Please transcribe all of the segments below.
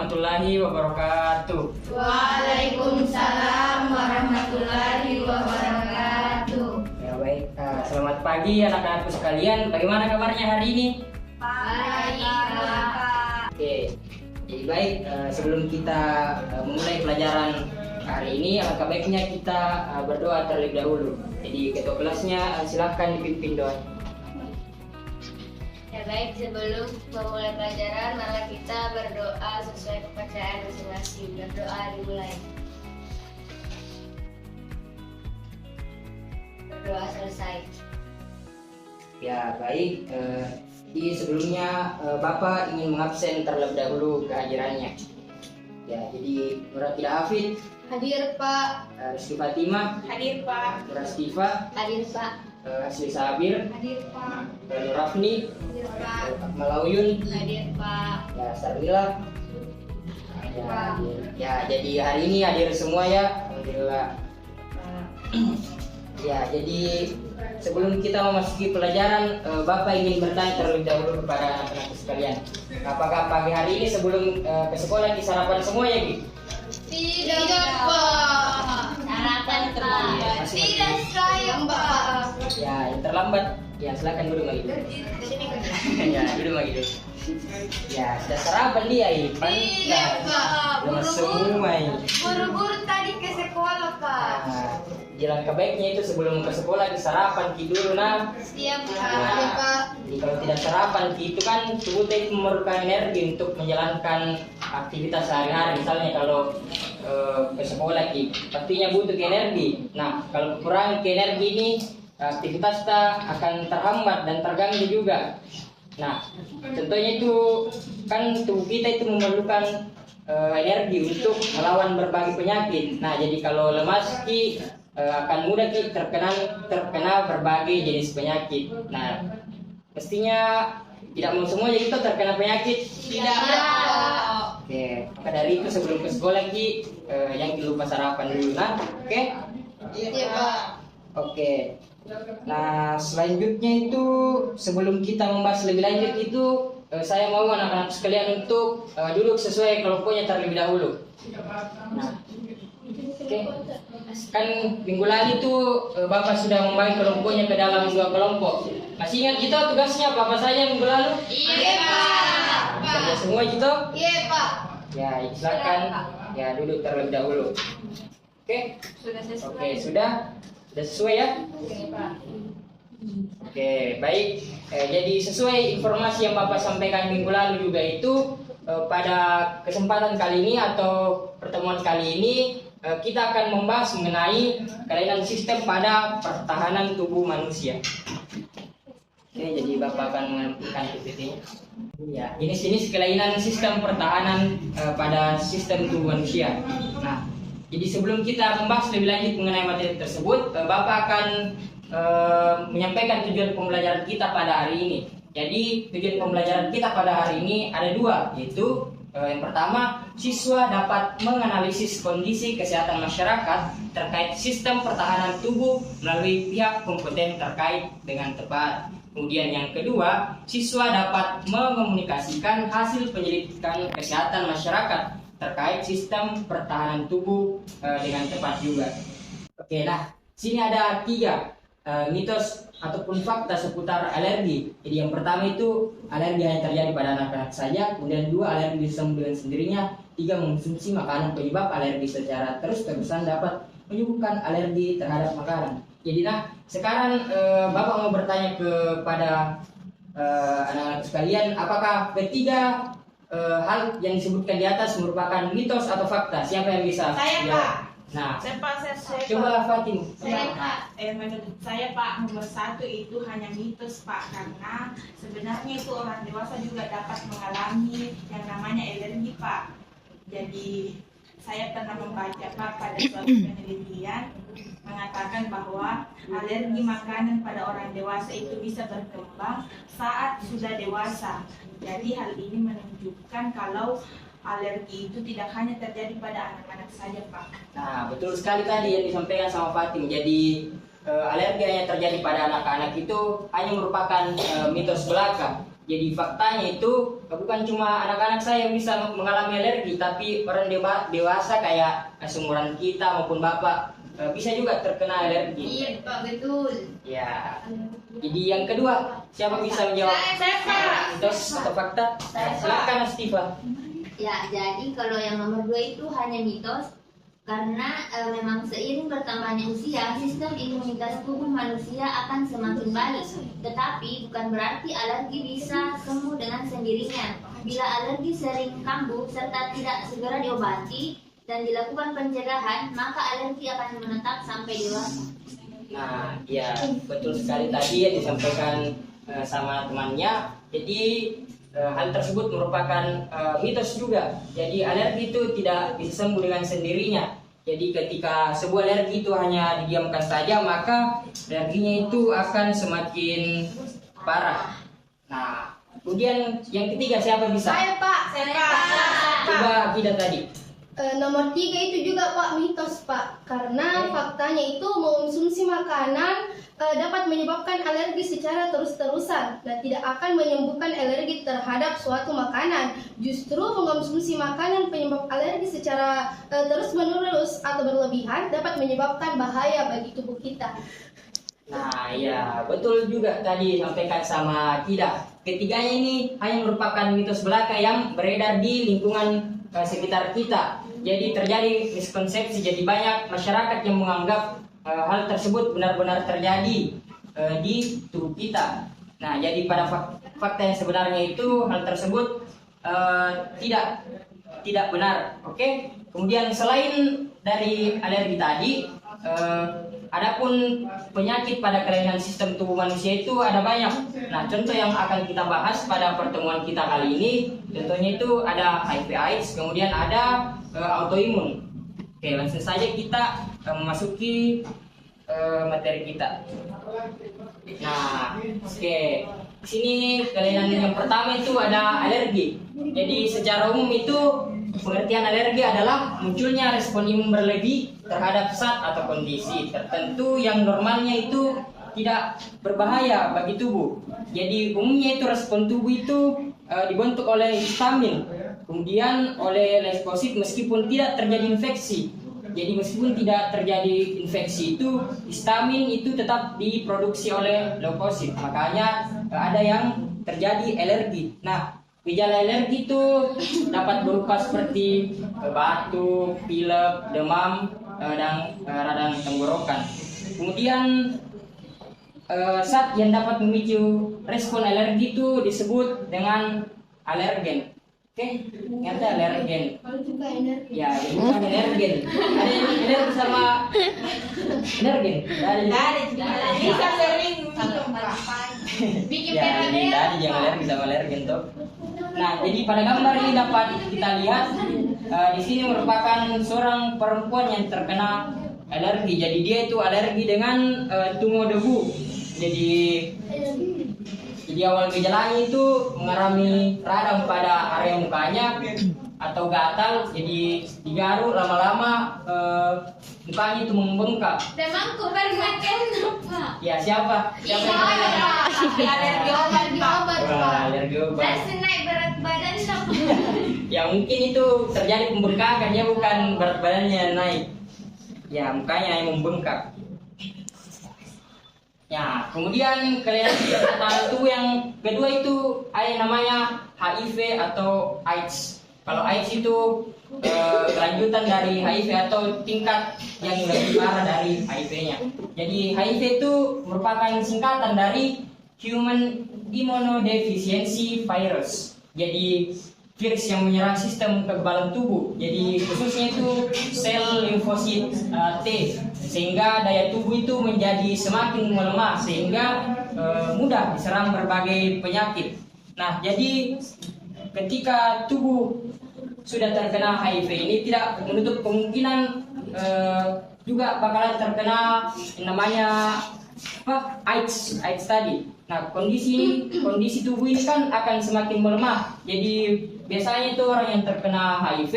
warahmatullahi wabarakatuh. Waalaikumsalam warahmatullahi wabarakatuh. Ya baik, selamat pagi anak-anakku sekalian. Bagaimana kabarnya hari ini? Baik, Pak. Oke, jadi baik, sebelum kita memulai pelajaran hari ini, alangkah baiknya kita berdoa terlebih dahulu. Jadi ketua kelasnya silakan dipimpin doa. Ya baik, sebelum memulai pelajaran, mari kita berdoa sesuai kepercayaan masing-masing. Berdoa dimulai. Berdoa selesai. Ya baik, jadi sebelumnya Bapak ingin mengabsen terlebih dahulu kehadirannya. Ya, jadi Nur Hafid, Hadir, Pak. Rizky Fatimah, Hadir, Pak. Rastifa, Hadir, Pak. Asli Sabir, Hadir, Pak. Nur Rafni, Hadir, Pak. Akmal Uyun, Hadir, Pak. ya Sarmila. Ya, jadi hari ini hadir semua ya, alhamdulillah. Ya, jadi sebelum kita memasuki pelajaran, Bapak ingin bertanya terlebih dahulu kepada anak-anak sekalian. Apakah pagi hari ini sebelum ke sekolah disarapan semua ya, Gi? Tidak, Pak. Sarapan, Pak. Tidak, saya, Pak. Ya, yang terlambat. Ya, silakan duduk lagi. Ya, duduk lagi dulu. Ya, sudah sarapan dia, Ipan. Tidak, Pak. Lemas semua ini. Buru-buru tadi ke sekolah, Pak. Nah, jalan kebaiknya itu sebelum ke sekolah disarapan Ki dulu, nah. Siap, Pak. Nah, Ya, Pak. jadi kalau tidak sarapan Ki itu kan tubuh itu memerlukan energi untuk menjalankan aktivitas sehari-hari. Misalnya kalau ke sekolah Ki, pastinya butuh energi. Nah, kalau kurang energi ini aktivitas kita akan terhambat dan terganggu juga. Nah, contohnya itu kan tubuh kita itu memerlukan energi untuk melawan berbagai penyakit. Nah, jadi kalau lemas Ki akan mudah Ki terkena berbagai jenis penyakit. Nah, mestinya tidak mau semuanya kita terkena penyakit. Tidak. Oke, maka dari itu sebelum ke sekolah Ki, yang lupa sarapan dulu, nah. Oke? Iya, Pak. Oke. Nah, selanjutnya itu sebelum kita membahas lebih lanjut itu, saya mau anak-anak sekalian untuk duduk sesuai kelompoknya terlebih dahulu. Nah, oke. Kan minggu lalu itu Bapak sudah membagi kelompoknya ke dalam 2 kelompok. Masih ingat kita tugasnya apa saja minggu lalu? Iya, Pak. Kerja semua gitu? Iya, Pak. Ya, silakan. Ya, duduk terlebih dahulu. Oke? Sudah sesuai. Oke, sudah sesuai ya? Oke, Pak. Oke, baik. Jadi sesuai informasi yang Bapak sampaikan minggu lalu juga itu, pada kesempatan kali ini atau pertemuan kali ini kita akan membahas mengenai kelainan sistem pada pertahanan tubuh manusia. Oke, jadi Bapak akan mengampilkan PPT-nya. Ya, jenis-jenis kelainan sistem pertahanan pada sistem tubuh manusia. Nah, jadi sebelum kita membahas lebih lanjut mengenai materi tersebut, Bapak akan menyampaikan tujuan pembelajaran kita pada hari ini. Jadi tujuan pembelajaran kita pada hari ini ada 2, yaitu yang pertama, siswa dapat menganalisis kondisi kesehatan masyarakat terkait sistem pertahanan tubuh melalui pihak kompeten terkait dengan tepat. Kemudian yang kedua, siswa dapat mengomunikasikan hasil penyelidikan kesehatan masyarakat terkait sistem pertahanan tubuh dengan tepat juga. Oke, nah sini ada 3 mitos ataupun fakta seputar alergi. Jadi yang pertama itu alergi hanya terjadi pada anak-anak saja. Kemudian 2, alergi bisa sembuh dengan sendirinya. 3, mengonsumsi makanan penyebab alergi secara terus-terusan dapat menyebabkan alergi terhadap makanan. Jadi nah sekarang Bapak mau bertanya kepada anak-anak sekalian, apakah ketiga hal yang disebutkan di atas merupakan mitos atau fakta? Siapa yang bisa? Saya, jawab? Pak. Nah, Saya coba Fatim. menurut saya Pak, nomor 1 itu hanya mitos Pak, karena sebenarnya itu orang dewasa juga dapat mengalami yang namanya alergi Pak. Jadi saya pernah membaca Pak pada suatu penelitian mengatakan bahwa alergi makanan pada orang dewasa itu bisa berkembang saat sudah dewasa. Jadi hal ini menunjukkan kalau alergi itu tidak hanya terjadi pada anak-anak saja, Pak. Nah, betul sekali tadi yang disampaikan sama Fatim. Jadi alergi yang terjadi pada anak-anak itu hanya merupakan mitos belaka. Jadi faktanya itu bukan cuma anak-anak saya yang bisa mengalami alergi, tapi orang dewasa kayak seumuran kita maupun bapak bisa juga terkena alergi. Iya Pak, betul. Ya. Jadi yang kedua, siapa bisa menjawab? Saya, Pak. Mitos atau fakta? Saya, Pak. Silakan Stiva. Ya, jadi kalau yang nomor 2 itu hanya mitos karena memang seiring bertambahnya usia, sistem imunitas tubuh manusia akan semakin baik. Tetapi bukan berarti alergi bisa sembuh dengan sendirinya. Bila alergi sering kambuh serta tidak segera diobati dan dilakukan pencegahan, maka alergi akan menetap sampai dewasa. Nah, ya betul sekali tadi yang disampaikan sama temannya. Jadi hal tersebut merupakan mitos juga. Jadi alergi itu tidak bisa sembuh dengan sendirinya. Jadi ketika sebuah alergi itu hanya didiamkan saja, maka alerginya itu akan semakin parah. Nah, kemudian yang ketiga siapa bisa? Saya Pak. Coba kita tadi. Nomor 3 itu juga Pak mitos Pak, karena faktanya itu mengonsumsi makanan dapat menyebabkan alergi secara terus-terusan dan tidak akan menyembuhkan alergi terhadap suatu makanan. Justru mengonsumsi makanan penyebab alergi secara terus-menerus atau berlebihan dapat menyebabkan bahaya bagi tubuh kita. Nah, ya betul juga tadi sampaikan sama Kida. Ketiganya ini hanya merupakan mitos belaka yang beredar di lingkungan sekitar kita. Jadi terjadi miskonsepsi, jadi banyak masyarakat yang menganggap hal tersebut benar-benar terjadi di tubuh kita. Nah, jadi pada fakta yang sebenarnya itu hal tersebut tidak benar. Oke. Kemudian selain dari alergi tadi, adapun penyakit pada kelainan sistem tubuh manusia itu ada banyak. Nah, contoh yang akan kita bahas pada pertemuan kita kali ini, contohnya itu ada HIV/AIDS, kemudian ada autoimun. Oke, langsung saja kita memasuki materi kita. Nah, oke. Di sini kelainan yang pertama itu ada alergi. Jadi secara umum itu pengertian alergi adalah munculnya respon imun berlebih terhadap zat atau kondisi tertentu yang normalnya itu tidak berbahaya bagi tubuh. Jadi umumnya itu respon tubuh itu dibentuk oleh histamin, kemudian oleh leukosit meskipun tidak terjadi infeksi. Jadi meskipun tidak terjadi infeksi itu histamin itu tetap diproduksi oleh leukosit. Makanya ada yang terjadi alergi. Nah, gejala alergi itu dapat berupa seperti batuk, pilek, demam, dan radang tenggorokan. Kemudian zat yang dapat memicu respon alergi itu disebut dengan alergen. Oke, ngerti alergen? Kalau juga energi. Ya, itu bukan alergen. Ada yang alergi sama alergen? Ada. Bisa sering minum Pak. Bikin Ya, merah ini tadi yang alergi sama alergen tuh. Nah, jadi pada gambar ini dapat kita lihat di sini merupakan seorang perempuan yang terkena alergi. Jadi dia itu alergi dengan tungo debu. Jadi awal gejalanya itu mengalami radang pada area mukanya atau gatal, jadi digaruk lama-lama mukanya itu membengkak. Demamku bermakin Pak. Ya siapa? Siapa yang Alergi obat Pak. Wah, alergi obat. Saya naik berat badan sama. Ya mungkin itu terjadi pembengkakan, ya bukan berat badannya naik. Ya mukanya yang membengkak. Ya, kemudian kelainan tertentu yang kedua itu ada yang namanya HIV atau AIDS. Kalau AIDS itu kelanjutan dari HIV atau tingkat yang lebih parah dari HIV-nya. Jadi HIV itu merupakan singkatan dari Human Immunodeficiency Virus. Jadi virus yang menyerang sistem kekebalan tubuh. Jadi khususnya itu sel limfosit T, sehingga daya tubuh itu menjadi semakin melemah sehingga mudah diserang berbagai penyakit. Nah, jadi ketika tubuh sudah terkena HIV ini tidak menutup kemungkinan juga bakalan terkena namanya AIDS tadi. Nah, kondisi tubuh ini kan akan semakin melemah. Jadi biasanya itu orang yang terkena HIV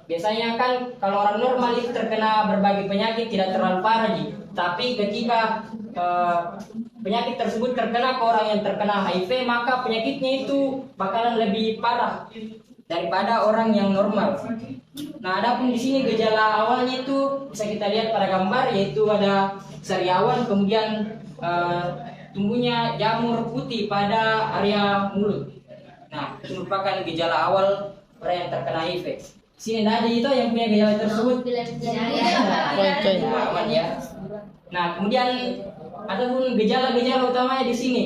biasanya kan kalau orang normal itu terkena berbagai penyakit tidak terlalu parah, tapi ketika penyakit tersebut terkena ke orang yang terkena HIV, maka penyakitnya itu bakalan lebih parah daripada orang yang normal. Nah, adapun di sini gejala awalnya itu bisa kita lihat pada gambar, yaitu ada sariawan, kemudian tumbuhnya jamur putih pada area mulut. Nah, itu merupakan gejala awal orang yang terkena HIV. Sini ada itu yang punya gejala tersebut. Aman ya. Nah, kemudian ataupun gejala-gejala utamanya di sini.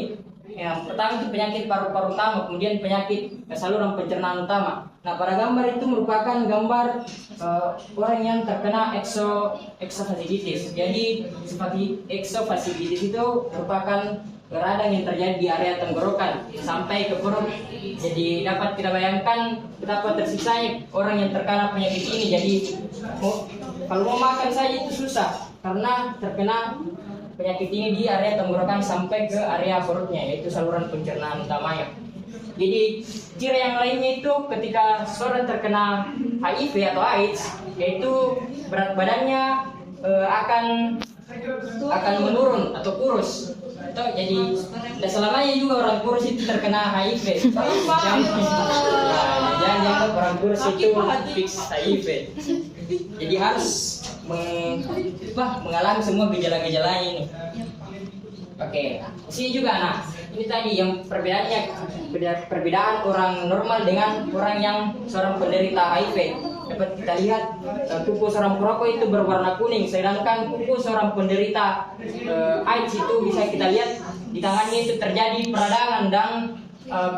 Yang pertama itu penyakit paru-paru utama, kemudian penyakit saluran pencernaan utama. Nah, pada gambar itu merupakan gambar orang yang terkena exovasilitis. Jadi seperti exovasilitis itu merupakan radang yang terjadi di area tenggorokan sampai ke perut. Jadi dapat kita bayangkan betapa tersiksanya orang yang terkena penyakit ini. Jadi kalau mau makan saja itu susah karena terkena penyakit ini di area tenggorokan sampai ke area perutnya, yaitu saluran pencernaan utamanya. Jadi ciri yang lainnya itu ketika seorang terkena HIV atau AIDS, yaitu berat badannya akan menurun atau kurus. Jadi tidak selamanya juga orang kurus itu terkena HIV. Jangan orang kurus itu fix HIV. Jadi harus mengalami semua gejala-gejala ini. Oke, di sini juga nah, ini tadi yang perbedaan orang normal dengan orang yang seorang penderita HIV. Dapat kita lihat kuku seorang perokok itu berwarna kuning, sedangkan kuku seorang penderita AIDS itu bisa kita lihat di tangannya itu terjadi peradangan dan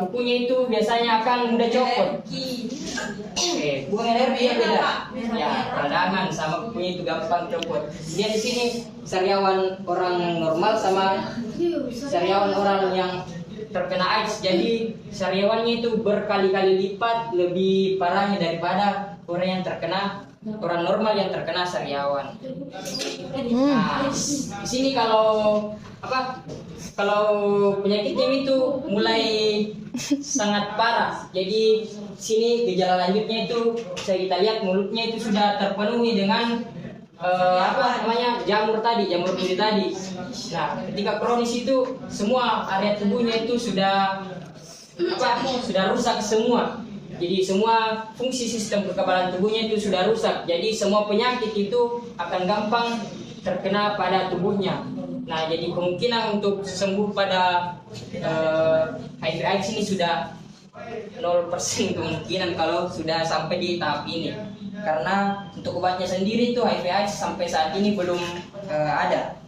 kukunya itu biasanya akan mudah copot. Bukan alergi ya, beda. Ya, peradangan sama kukunya itu gampang copot. Dia di sini sariawan orang normal sama sariawan orang yang terkena AIDS. Jadi sariawannya itu berkali-kali lipat lebih parahnya daripada orang yang terkena orang normal yang terkena sariawan. Nah, di sini kalau penyakitnya itu mulai sangat parah. Jadi sini gejala lanjutnya itu bisa kita lihat mulutnya itu sudah terpenuhi dengan jamur putih tadi. Nah, ketika kronis itu semua area tubuhnya itu sudah rusak semua. Jadi semua fungsi sistem kekebalan tubuhnya itu sudah rusak. Jadi semua penyakit itu akan gampang terkena pada tubuhnya. Nah, jadi kemungkinan untuk sembuh pada HIV/AIDS ini sudah 0% kemungkinan kalau sudah sampai di tahap ini. Karena untuk obatnya sendiri itu HIV/AIDS sampai saat ini belum ada.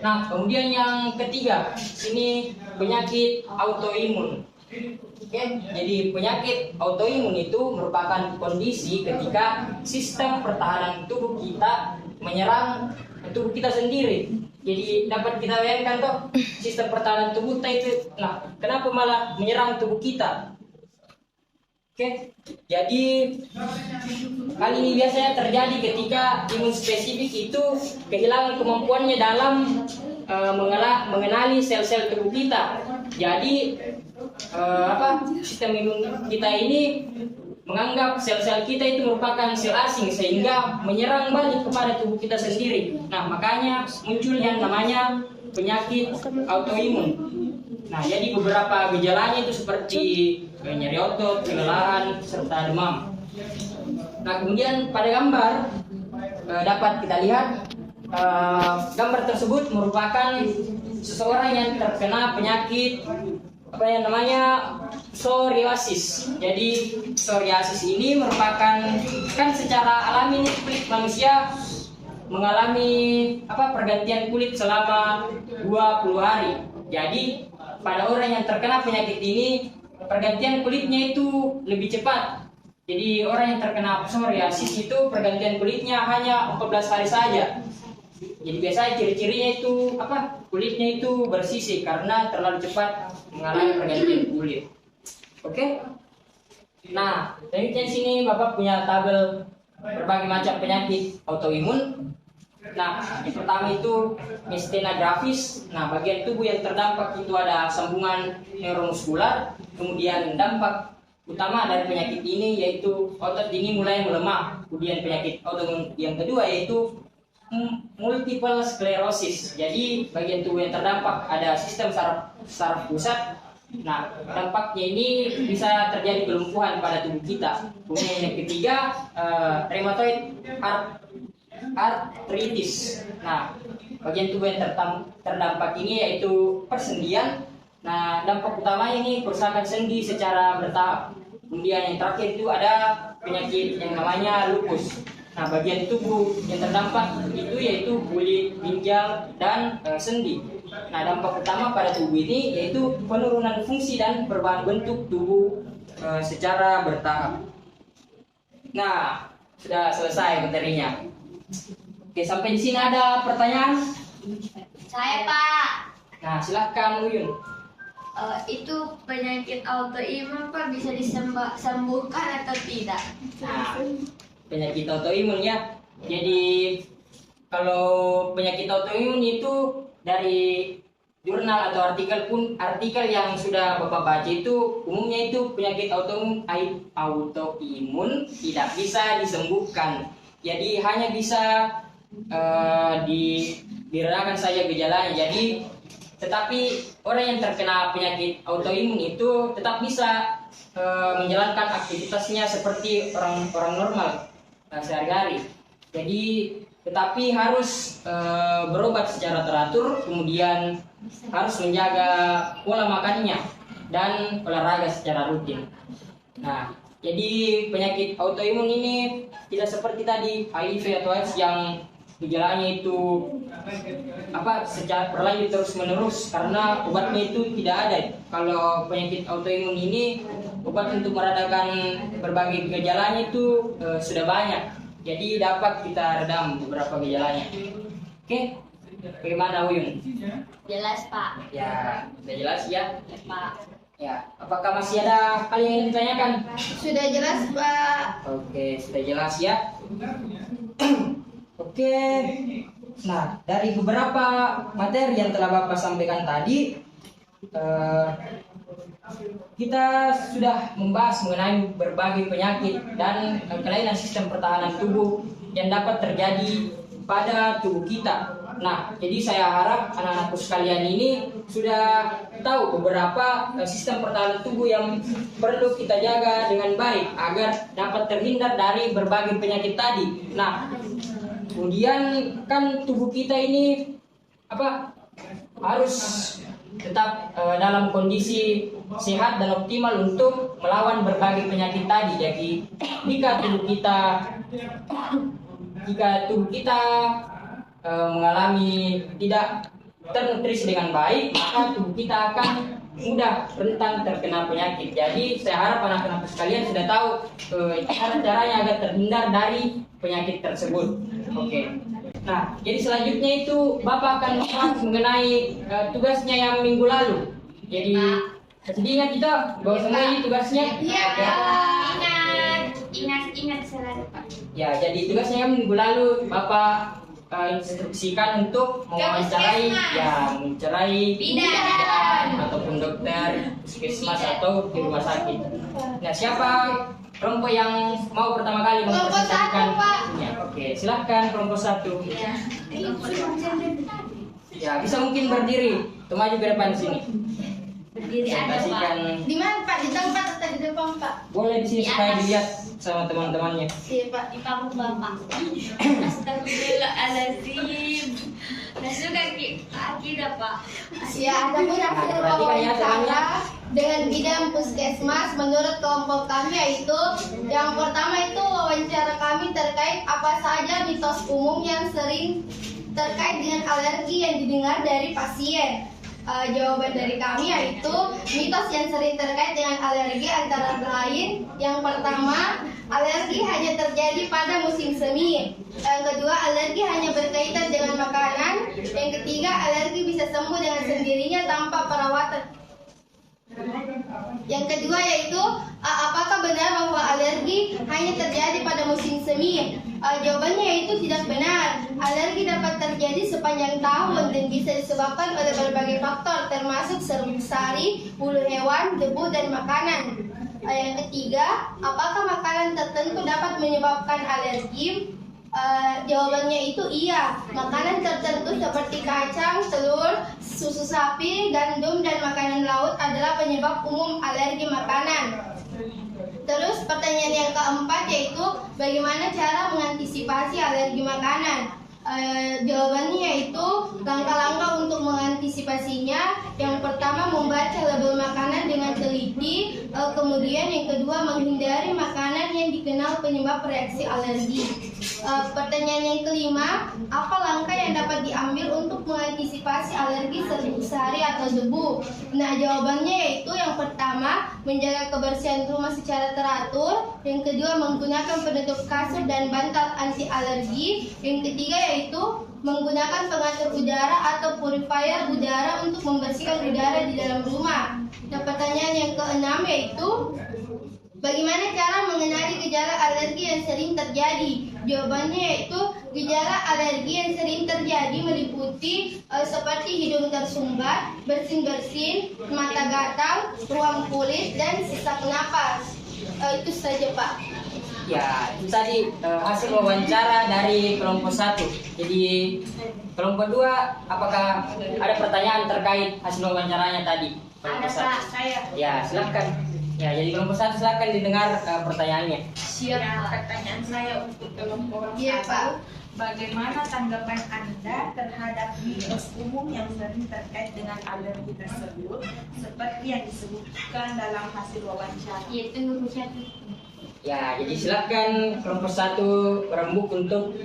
Nah, kemudian yang ketiga, ini penyakit autoimun. Jadi penyakit autoimun itu merupakan kondisi ketika sistem pertahanan tubuh kita menyerang tubuh kita sendiri. Jadi dapat kita bayangkan toh sistem pertahanan tubuh kita itu, nah kenapa malah menyerang tubuh kita? Jadi hal ini biasanya terjadi ketika imun spesifik itu kehilangan kemampuannya dalam mengenali sel-sel tubuh kita. Jadi sistem imun kita ini menganggap sel-sel kita itu merupakan sel asing sehingga menyerang balik kepada tubuh kita sendiri. Nah, makanya muncul yang namanya penyakit autoimun. Nah, jadi beberapa gejalanya itu seperti nyeri otot, kelelahan, serta demam. Nah, kemudian pada gambar dapat kita lihat gambar tersebut merupakan seseorang yang terkena penyakit psoriasis. Jadi psoriasis ini merupakan secara alami kulit manusia mengalami pergantian kulit selama 20 hari. Jadi pada orang yang terkena penyakit ini pergantian kulitnya itu lebih cepat. Jadi orang yang terkena psoriasis itu pergantian kulitnya hanya 14 hari saja. Jadi biasanya ciri-cirinya itu kulitnya itu bersisik karena terlalu cepat mengalami pergantian kulit. Oke. Nah, selanjutnya di sini Bapak punya tabel berbagai macam penyakit autoimun. Nah, yang pertama itu miastenia gravis. Nah, bagian tubuh yang terdampak itu ada sambungan neuromuskular. Kemudian dampak utama dari penyakit ini yaitu otot dini mulai melemah. Kemudian penyakit autoimun yang kedua yaitu multiple sclerosis. Jadi bagian tubuh yang terdampak ada sistem saraf pusat. Nah, dampaknya ini bisa terjadi kelumpuhan pada tubuh kita. Kemudian yang ketiga, rheumatoid arthritis. Nah, bagian tubuh yang terdampak ini yaitu persendian. Nah, dampak utamanya ini kerusakan sendi secara bertahap. Kemudian yang terakhir itu ada penyakit yang namanya lupus. Nah, bagian tubuh yang terdampak itu yaitu kulit, ginjal, dan sendi. Nah, dampak utama pada tubuh ini yaitu penurunan fungsi dan perubahan bentuk tubuh secara bertahap. Nah, sudah selesai materinya. Oke, sampai di sini ada pertanyaan? Saya Pak. Nah, silahkan Uyun. Itu penyakit autoimun Pak bisa disembuhkan atau tidak? Nah, penyakit autoimun ya. Jadi kalau penyakit autoimun itu dari jurnal atau artikel yang sudah Bapak baca itu umumnya itu penyakit autoimun tidak bisa disembuhkan. Jadi hanya bisa diredakan saja gejalanya. Jadi tetapi orang yang terkena penyakit autoimun itu tetap bisa menjalankan aktivitasnya seperti orang normal sehari-hari. Jadi tetapi harus berobat secara teratur, kemudian harus menjaga pola makannya dan olahraga secara rutin. Nah, jadi penyakit autoimun ini tidak seperti tadi HIV atau AIDS yang gejalanya itu secara berlanjut terus menerus karena obatnya itu tidak ada. Kalau penyakit autoimun ini obat untuk meredakan berbagai gejalanya itu sudah banyak. Jadi dapat kita redam beberapa gejalanya. Oke, bagaimana Uyun? Jelas Pak. Ya, sudah jelas ya. Ya, Pak. Ya, apakah masih ada hal yang ingin ditanyakan? Sudah jelas Pak. Oke, sudah jelas ya. Oke. Nah, dari beberapa materi yang telah Bapak sampaikan tadi, kita sudah membahas mengenai berbagai penyakit dan kelainan sistem pertahanan tubuh yang dapat terjadi pada tubuh kita. Nah, jadi saya harap anak-anakku sekalian ini sudah tahu beberapa sistem pertahanan tubuh yang perlu kita jaga dengan baik agar dapat terhindar dari berbagai penyakit tadi. Nah, kemudian kan tubuh kita ini harus tetap dalam kondisi sehat dan optimal untuk melawan berbagai penyakit tadi. Jadi jika tubuh kita mengalami tidak ternutrisi dengan baik, maka tubuh kita akan mudah rentan terkena penyakit. Jadi saya harap anak-anak sekalian sudah tahu cara-caranya agar terhindar dari penyakit tersebut. Oke. Nah, jadi selanjutnya itu Bapak akan membahas mengenai tugasnya yang minggu lalu. Jadi ingat kita bahwa semua ini tugasnya. Iya. Ingat selalu Pak. Ya, jadi tugasnya yang minggu lalu Bapak instruksikan untuk mewawancarai bidan ataupun dokter, puskesmas atau di rumah sakit. Nah, siapa kelompok yang mau pertama kali mempresentasikan? Ya, oke, silahkan kelompok 1. Ya, bisa mungkin berdiri, maju ke depan sini. Berdiri ada Pak. Di mana Pak? Di tempat atau di depan Pak? Boleh di sini supaya dilihat sama teman-temannya. Iya Pak. Di panggung Bapak. Astagfirullahaladzim. Masuk kaki dah Pak. Ya, ada pun hasil wawancara dengan bidang puskesmas menurut kelompok kami yaitu yang pertama itu wawancara kami terkait apa saja mitos umum yang sering terkait dengan alergi yang didengar dari pasien. Jawaban dari kami yaitu mitos yang sering terkait dengan alergi antara lain yang pertama, alergi hanya terjadi pada musim semi. Yang kedua, alergi hanya berkaitan dengan makanan. Yang ketiga, alergi bisa sembuh dengan sendirinya tanpa perawatan. Yang kedua yaitu apakah benar bahwa alergi hanya terjadi pada musim semi? Jawabannya yaitu tidak benar. Alergi dapat terjadi sepanjang tahun dan bisa disebabkan oleh berbagai faktor termasuk serbuk sari, bulu hewan, debu, dan makanan. Yang ketiga, apakah makanan tertentu dapat menyebabkan alergi? Jawabannya itu iya. Makanan tertentu seperti kacang, telur, susu sapi, gandum, dan makanan laut adalah penyebab umum alergi makanan. Terus pertanyaan yang keempat yaitu bagaimana cara mengantisipasi alergi makanan? Jawabannya yaitu langkah-langkah untuk mengantisipasinya. Yang pertama, membaca label makanan dengan teliti. Kemudian yang kedua, menghindari makanan yang dikenal penyebab reaksi alergi. Pertanyaan yang kelima, apa langkah yang dapat diambil untuk mengantisipasi alergi serbu sehari atau debu? Nah, jawabannya yaitu yang pertama, menjaga kebersihan rumah secara teratur. Yang kedua, menggunakan penutup kasur dan bantal anti alergi. Yang ketiga yaitu menggunakan pengatur udara atau purifier udara untuk membersihkan udara di dalam rumah. Nah, pertanyaan yang keenam yaitu bagaimana cara mengenali gejala alergi yang sering terjadi? Jawabannya yaitu gejala alergi yang sering terjadi meliputi seperti hidung tersumbat, bersin-bersin, mata gatal, ruam kulit, dan sesak napas. Itu saja, Pak. Ya, itu tadi hasil wawancara dari kelompok 1. Jadi kelompok 2, apakah ada pertanyaan terkait hasil wawancaranya tadi? Kelompok Ada, 1. Pak. Saya Ya, silakan. Ya, jadi kelompok 1 silakan didengar pertanyaannya. siap. Pertanyaan saya untuk kelompok Iya, Pak. Bagaimana tanggapan Anda terhadap mitos umum yang sering terkait dengan alergi tersebut, seperti yang disebutkan dalam hasil wawancara? Iya, tunggu siapa? Ya, jadi silakan kelompok 1 berembuk untuk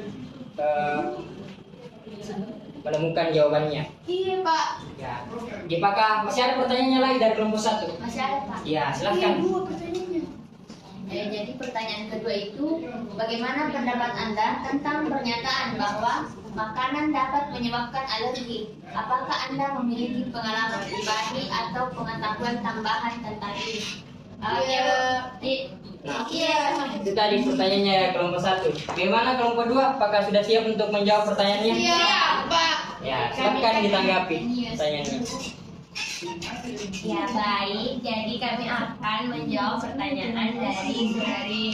menemukan jawabannya. Iya, Pak. Ya, apakah masih ada pertanyaannya lagi dari kelompok 1? Masih ada, Pak? Ya, silakan. Jadi pertanyaan kedua itu, bagaimana pendapat Anda tentang pernyataan bahwa makanan dapat menyebabkan alergi? Apakah Anda memiliki pengalaman pribadi atau pengetahuan tambahan tentang ini? Nah, itu tadi pertanyaannya kelompok 1. Bagaimana kelompok 2? Apakah sudah siap untuk menjawab pertanyaannya? Iya, Pak. Ya, silakan ditanggapi pertanyaannya. Ya, baik. Jadi kami akan menjawab pertanyaan dari saudari.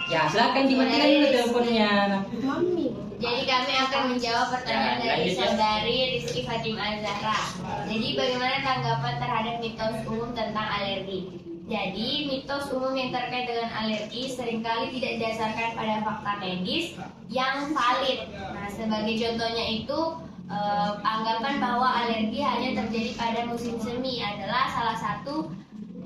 Ya, silakan dimatikan dulu teleponnya. Mami. Jadi kami akan menjawab pertanyaan Ya, dari lanjut, ya. saudari Rizky Fatimah Zahra. Jadi bagaimana tanggapan terhadap mitos umum tentang alergi? Jadi mitos umum yang terkait dengan alergi seringkali tidak didasarkan pada fakta medis yang valid. Nah, sebagai contohnya itu anggapan bahwa alergi hanya terjadi pada musim semi adalah salah satu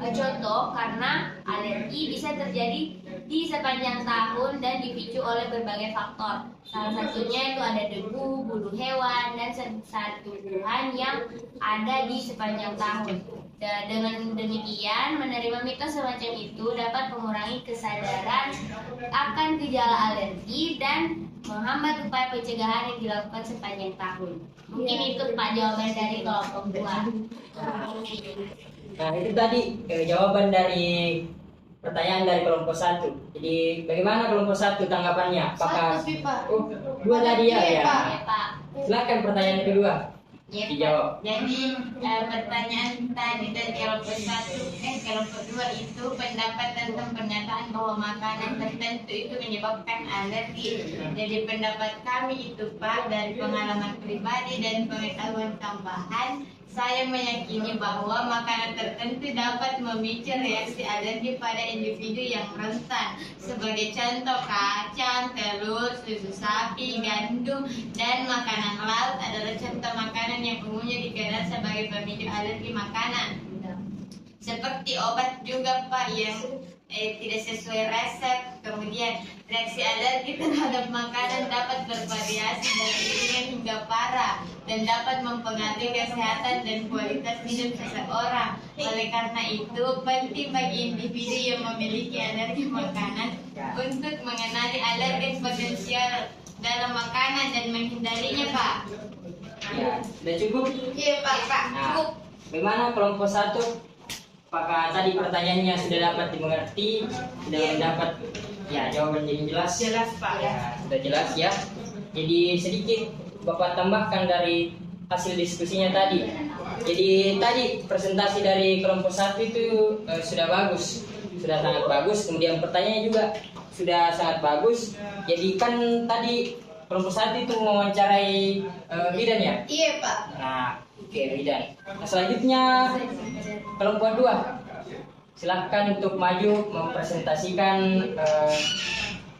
contoh, karena alergi bisa terjadi di sepanjang tahun dan dipicu oleh berbagai faktor. Salah satunya itu ada debu, bulu hewan, dan tumbuhan yang ada di sepanjang tahun. Dan dengan demikian, menerima mitos semacam itu dapat mengurangi kesadaran akan gejala alergi dan menghambat upaya pencegahan yang dilakukan sepanjang tahun. Mungkin itu Pak jawaban dari kelompok 2. Nah, itu tadi jawaban dari pertanyaan dari kelompok 1. Jadi bagaimana kelompok 1 tanggapannya? Apakah Satu, Pak. Oh, 2 tadi ya? Iya, Ya. Pak. Ya, Pak. Silakan pertanyaan kedua. Ya, Dijawab. Jadi pertanyaan tadi dari kelompok 2 itu pendapat tentang pernyataan bahwa makanan tertentu itu menyebabkan alergi. Jadi pendapat kami itu Pak, dari pengalaman pribadi dan pengetahuan tambahan, saya meyakini bahwa makanan tertentu dapat memicu reaksi alergi pada individu yang rentan. Sebagai contoh, kacang, telur, susu sapi, gandum, dan makanan laut adalah contoh makanan yang umumnya dikenal sebagai pemicu alergi makanan. Seperti obat juga Pak yang tidak sesuai resep. Kemudian reaksi alergi terhadap makanan dapat bervariasi dari ringan hingga parah dan dapat mempengaruhi kesehatan dan kualitas hidup seseorang. Oleh karena itu penting bagi individu yang memiliki alergi makanan untuk mengenali alergen potensial dalam makanan dan menghindarinya Pak. Ya, sudah cukup? Iya, Pak. Nah, bagaimana kelompok 1? Apakah tadi pertanyaannya sudah dapat dimengerti? Sudah dapat ya jawaban jadi jelas? Jelas Pak. Ya, sudah jelas ya. Jadi sedikit Bapak tambahkan dari hasil diskusinya tadi. Jadi tadi presentasi dari kelompok 1 itu sudah bagus, sudah sangat bagus. Kemudian pertanyaannya juga sudah sangat bagus. Jadi kan tadi kelompok 1 itu mewawancarai bidan ya? Iya Pak. Nah, oke bidan. Nah, selanjutnya kelompok 2. Silakan untuk maju mempresentasikan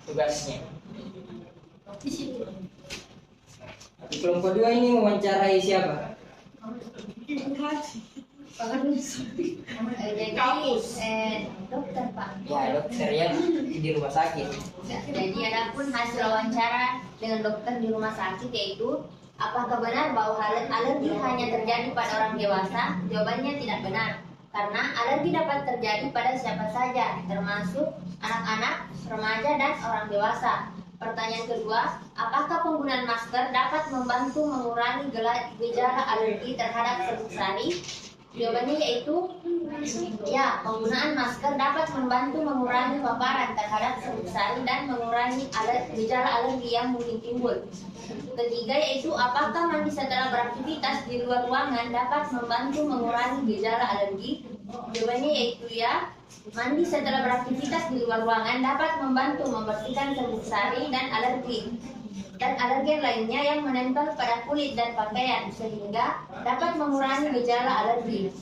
tugasnya. Di kelompok 2 ini mewawancarai siapa? Jadi dokter Pak. Ya dokter ya di rumah sakit. Jadi adapun hasil wawancara dengan dokter di rumah sakit yaitu apakah benar bahwa alergi hanya terjadi pada orang dewasa? Jawabannya tidak benar. Karena alergi dapat terjadi pada siapa saja, termasuk anak-anak, remaja, dan orang dewasa. Pertanyaan kedua, apakah penggunaan masker dapat membantu mengurangi gejala alergi terhadap serbuk sari? Jawabannya yaitu ya, penggunaan masker dapat membantu mengurangi paparan terhadap serbuk sari dan mengurangi gejala alergi yang mungkin timbul. Ketiga yaitu apakah mandi setelah beraktivitas di luar ruangan dapat membantu mengurangi gejala alergi? Jawabannya yaitu ya, mandi setelah beraktivitas di luar ruangan dapat membantu membersihkan serbuk sari dan alergen lainnya yang menempel pada kulit dan pakaian sehingga dapat mengurangi gejala alergi.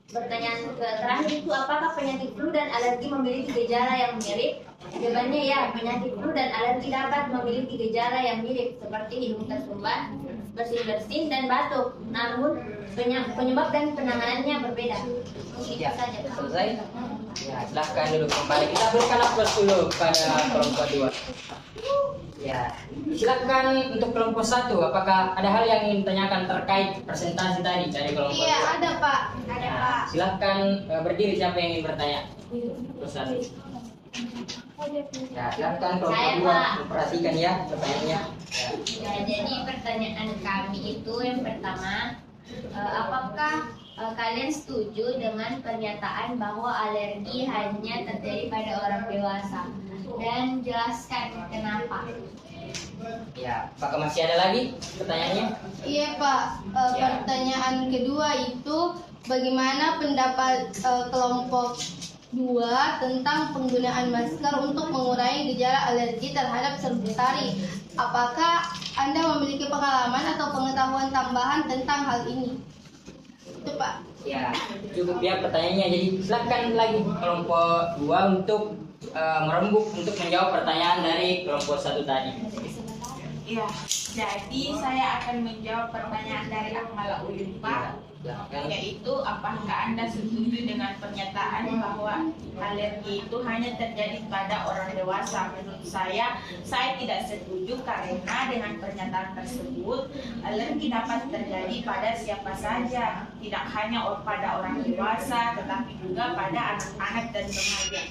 Pertanyaan terakhir itu apakah penyakit flu dan alergi memiliki gejala yang mirip? Jawabannya ya, penyakit flu dan alergi dapat memiliki gejala yang mirip seperti hidung tersumbat, bersin-bersin, dan batuk. Namun penyebab dan penanganannya berbeda. Ya, Itu saja. selesai. Ya, silahkan duduk kembali. Kita berikan aplaus dulu pada kelompok 2. Ya, silakan untuk kelompok 1. Apakah ada hal yang ingin ditanyakan terkait presentasi tadi dari kelompok 2? Iya ada Pak. Ada Ya, Pak. silakan berdiri siapa yang ingin bertanya. Terus satu. Ya, silakan kelompok Saya, 2 Pak. memperhatikan ya pertanyaannya. Ya. Ya, jadi pertanyaan kami itu yang pertama, apakah kalian setuju dengan pernyataan bahwa alergi hanya terjadi pada orang dewasa? Dan jelaskan kenapa. Ya, apakah masih ada lagi pertanyaannya? Iya Pak. Ya. Pertanyaan kedua itu bagaimana pendapat kelompok 2 tentang penggunaan masker untuk mengurangi gejala alergi terhadap serbuk sari? Apakah Anda memiliki pengalaman atau pengetahuan tambahan tentang hal ini? Itu Pak. Ya, cukup ya pertanyaannya. Jadi silakan lagi kelompok 2 untuk merembuk untuk menjawab pertanyaan dari kelompok 1 tadi. Ya, jadi saya akan menjawab pertanyaan dari Akmal Uyun Pak. Silakan. Yaitu apakah Anda setuju dengan pernyataan bahwa alergi itu hanya terjadi pada orang dewasa? Menurut saya tidak setuju karena dengan pernyataan tersebut alergi dapat terjadi pada siapa saja, tidak hanya pada orang dewasa tetapi juga pada anak-anak dan remaja.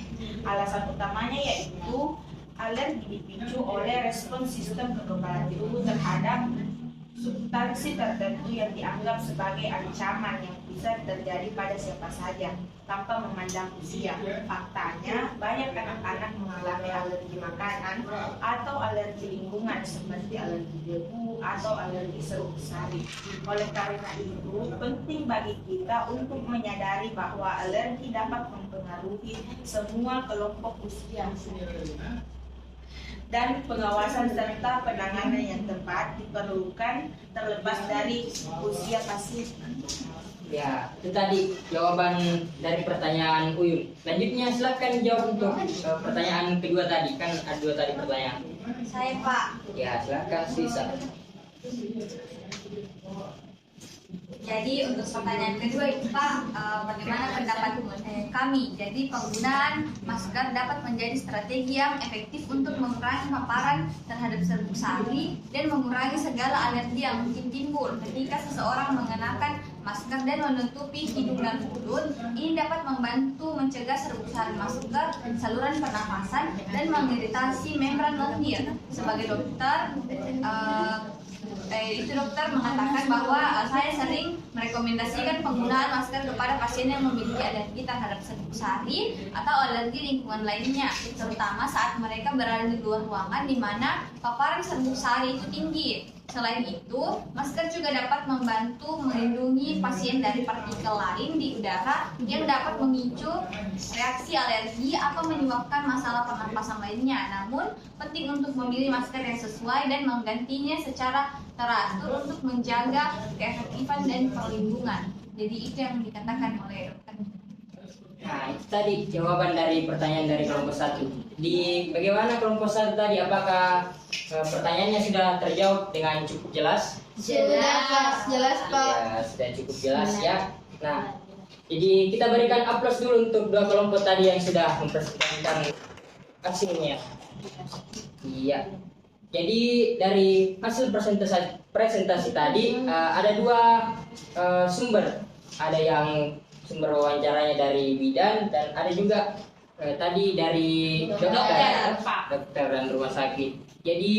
Alasan utamanya yaitu alergi dipicu oleh respons sistem kekebalan tubuh terhadap substansi tertentu yang dianggap sebagai ancaman yang bisa terjadi pada siapa saja tanpa memandang usia. Faktanya, banyak anak-anak mengalami alergi makanan atau alergi lingkungan seperti alergi debu atau alergi serbuk sari. Oleh karena itu, penting bagi kita untuk menyadari bahwa alergi dapat mempengaruhi semua kelompok usia. Dan pengawasan serta penanganan yang tepat diperlukan terlepas dari usia pasien. Ya, itu tadi jawaban dari pertanyaan Uyun. Selanjutnya silakan jawab untuk pertanyaan kedua tadi. Kan ada 2 tadi pertanyaan. Saya Pak. Ya, silakan Sisa. Jadi untuk pertanyaan kedua itu Pak, bagaimana pendapat kami? Jadi penggunaan masker dapat menjadi strategi yang efektif untuk mengurangi paparan terhadap serbuk sari dan mengurangi segala alergi yang mungkin timbul ketika seseorang mengenakan masker dan menutupi hidung dan mulut. Ini dapat membantu mencegah serbuk sari masuk ke saluran pernapasan dan mengiritasi membran lendir. Sebagai dokter, dokter mengatakan bahwa saya sering merekomendasikan penggunaan masker kepada pasien yang memiliki alergi terhadap serbuk sari atau alergi lingkungan lainnya, terutama saat mereka berada di luar ruangan di mana paparan serbuk sari itu tinggi. Selain itu, masker juga dapat membantu melindungi pasien dari partikel lain di udara yang dapat memicu reaksi alergi atau menyebabkan masalah pernapasan lainnya. Namun, penting untuk memilih masker yang sesuai dan menggantinya secara teratur untuk menjaga keefektifan dan perlindungan. Jadi itu yang dikatakan oleh dokter. Nah, itu tadi jawaban dari pertanyaan dari kelompok 1. Di bagaimana kelompok 1 tadi, apakah pertanyaannya sudah terjawab dengan cukup jelas? Jelas, jelas Pak. Ya, sudah cukup jelas ya. Nah, jadi kita berikan aplaus dulu untuk dua kelompok tadi yang sudah mempresentasikan hasilnya. Iya. Jadi dari hasil presentasi tadi ada dua sumber. Ada yang sumber wawancaranya dari bidan dan ada juga tadi dari dokter dan rumah sakit. Jadi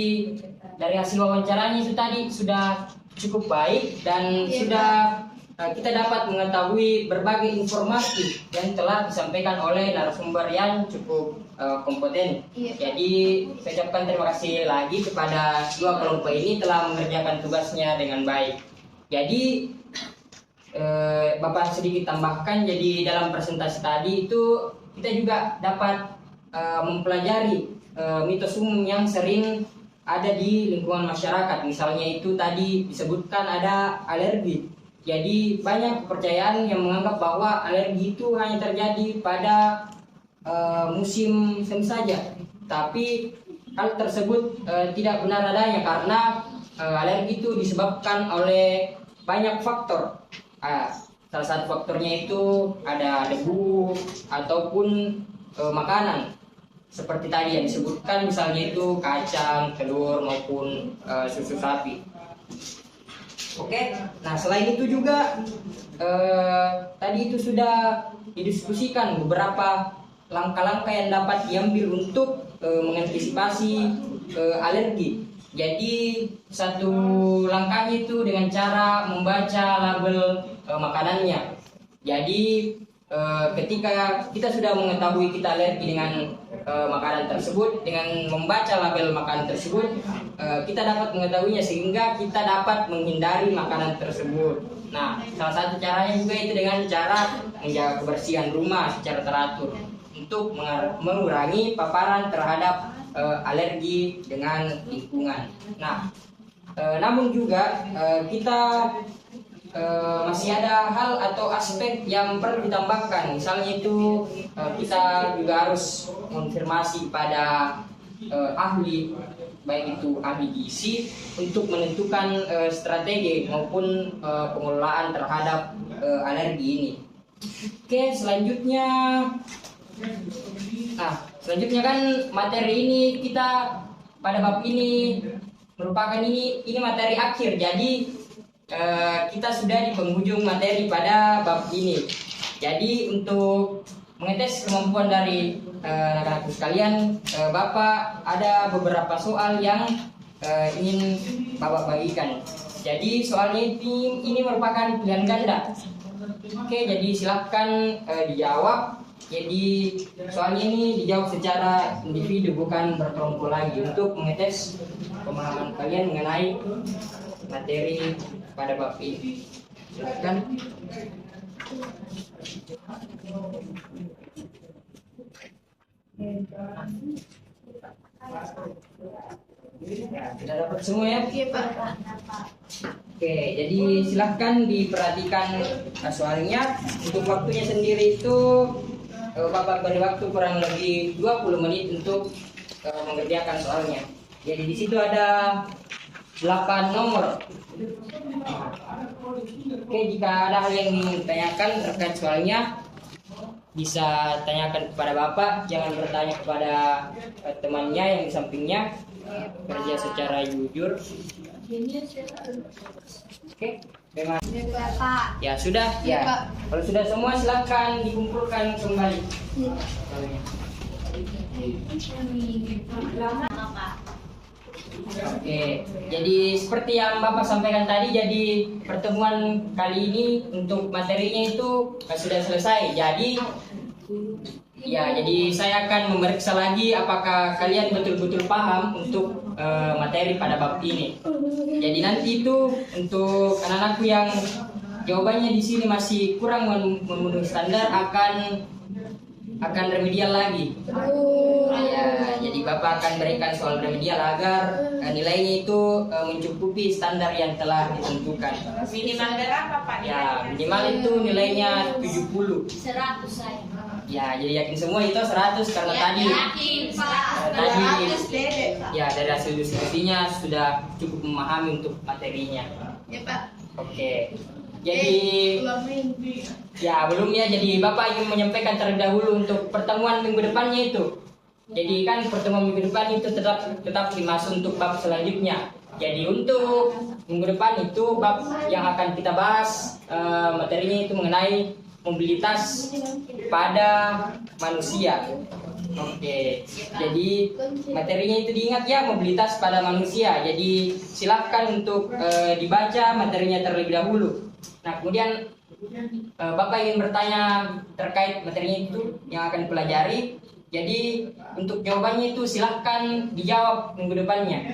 dari hasil wawancaranya itu tadi sudah cukup baik dan sudah kita dapat mengetahui berbagai informasi yang telah disampaikan oleh narasumber yang cukup kompeten. Jadi saya ucapkan terima kasih lagi kepada dua kelompok ini telah mengerjakan tugasnya dengan baik. Jadi Bapak sedikit tambahkan, jadi dalam presentasi tadi itu kita juga dapat mempelajari mitos umum yang sering ada di lingkungan masyarakat. Misalnya itu tadi disebutkan ada alergi. Jadi banyak kepercayaan yang menganggap bahwa alergi itu hanya terjadi pada musim semi saja. Tapi hal tersebut tidak benar adanya karena alergi itu disebabkan oleh banyak faktor. Salah satu faktornya itu ada debu ataupun makanan seperti tadi yang disebutkan, misalnya itu kacang, telur maupun susu sapi. Oke, nah selain itu juga tadi itu sudah didiskusikan beberapa langkah-langkah yang dapat diambil untuk mengantisipasi alergi. Jadi satu langkah itu dengan cara membaca label makanannya. Jadi ketika kita sudah mengetahui kita alergi dengan makanan tersebut, dengan membaca label makanan tersebut, kita dapat mengetahuinya sehingga kita dapat menghindari makanan tersebut. Nah, salah satu caranya juga itu dengan cara menjaga kebersihan rumah secara teratur untuk mengurangi paparan terhadap alergi dengan lingkungan. Nah, namun juga kita masih ada hal atau aspek yang perlu ditambahkan. Misalnya itu kita juga harus konfirmasi pada ahli, baik itu ahli gizi, untuk menentukan strategi maupun pengelolaan terhadap alergi ini. Oke, selanjutnya. Nah, selanjutnya kan materi ini kita pada bab ini merupakan ini materi akhir. Jadi kita sudah di penghujung materi pada bab ini. Jadi untuk mengetes kemampuan dari anak-anak sekalian, Bapak ada beberapa soal yang ingin Bapak bagikan. Jadi soalnya ini merupakan pilihan ganda. Oke, jadi silahkan dijawab. Jadi soalnya ini dijawab secara individu, bukan berkelompok lagi, untuk mengetes pemahaman kalian mengenai materi pada bab ini. Silakan. Sudah dapat semua ya? Oke, jadi silahkan diperhatikan soalnya. Untuk waktunya sendiri itu Bapak beri waktu kurang lebih 20 menit untuk mengerjakan soalnya. Jadi di situ ada 8 nomor. Oke, jika ada hal yang ingin ditanyakan terkait soalnya, bisa tanyakan kepada Bapak, jangan bertanya kepada temannya yang di sampingnya. Kerja secara jujur. Oke, terima kasih. Pak. Ya sudah, ya. Kalau sudah semua silakan dikumpulkan kembali. Oke, jadi seperti yang Bapak sampaikan tadi, jadi pertemuan kali ini untuk materinya itu sudah selesai. Jadi Ya, jadi saya akan memeriksa lagi apakah kalian betul-betul paham untuk materi pada bab ini. Jadi nanti itu untuk anak-anakku yang jawabannya di sini masih kurang memenuhi standar akan remedial lagi. Ya, jadi Bapak akan berikan soal remedial agar nilainya itu mencukupi standar yang telah ditentukan. Minimal berapa Pak? Ya, minimal itu nilainya 70. 100 saya. Ya, jadi yakin semua itu 100 karena tadi Yakin Pak. tadi 100 dedek Pak. ya dari hasil diskusinya sudah cukup memahami untuk materinya. Ya Pak. Oke. Jadi ya belum ya, jadi Bapak ingin menyampaikan terlebih dahulu untuk pertemuan minggu depannya itu. Jadi kan pertemuan minggu depan itu tetap dimasuk untuk bab selanjutnya. Jadi untuk minggu depan itu bab yang akan kita bahas materinya itu mengenai mobilitas pada manusia. Oke, jadi materinya itu diingat ya, mobilitas pada manusia. Jadi silahkan untuk dibaca materinya terlebih dahulu. Nah kemudian Bapak ingin bertanya terkait materinya itu yang akan dipelajari. Jadi untuk jawabannya itu silahkan dijawab minggu depannya.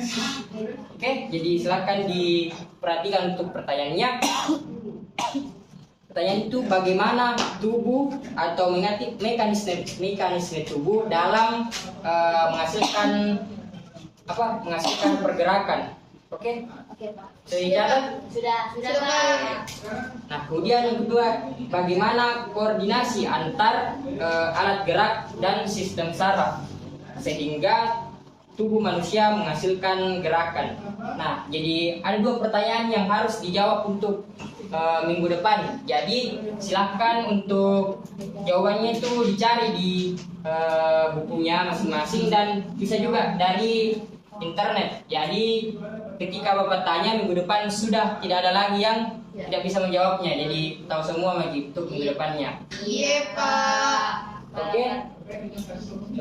Oke, jadi silahkan diperhatikan untuk pertanyaannya. Pertanyaan itu bagaimana tubuh atau mekanisme tubuh dalam menghasilkan pergerakan. Oke? Oke Pak. Sudah dicatat? Sudah Pak. Nah, kemudian yang kedua, bagaimana koordinasi antar alat gerak dan sistem saraf sehingga tubuh manusia menghasilkan gerakan. Nah, jadi ada 2 pertanyaan yang harus dijawab untuk minggu depan. Jadi silahkan untuk jawabannya itu dicari di bukunya masing-masing dan bisa juga dari internet. Jadi ketika Bapak tanya minggu depan sudah tidak ada lagi yang tidak bisa menjawabnya. Jadi tahu semua lagi untuk minggu depannya. Iya Pak. Oke.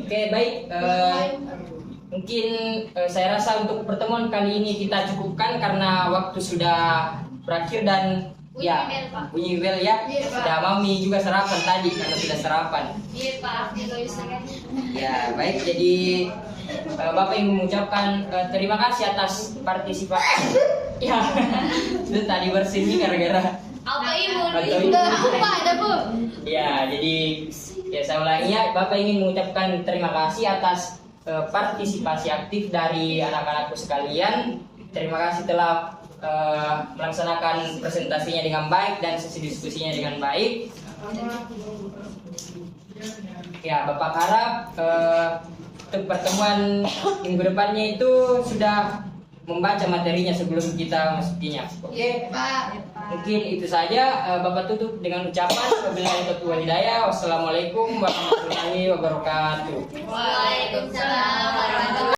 Oke, baik. Mungkin saya rasa untuk pertemuan kali ini kita cukupkan karena waktu sudah berakhir dan ya bunyi bel ya. Sudah Mami juga sarapan tadi karena sudah sarapan. Iya Pak, Ya, baik. Jadi Bapak ingin mengucapkan terima kasih atas partisipasi. Ya, itu tadi bersih gara-gara autoimun. Ada Bu. ya. Jadi ya saya ulangi ya, Bapak ingin mengucapkan terima kasih atas partisipasi aktif dari anak-anakku sekalian. Terima kasih telah melaksanakan presentasinya dengan baik dan sesi diskusinya dengan baik. Ya, Bapak harap untuk pertemuan minggu depannya itu sudah membaca materinya sebelum kita masukinya. Oke, Pak. mungkin itu saja. Bapak tutup dengan ucapan wabillahi taufiq wal hidayah. Wassalamualaikum warahmatullahi wabarakatuh. Waalaikumsalam warahmatullahi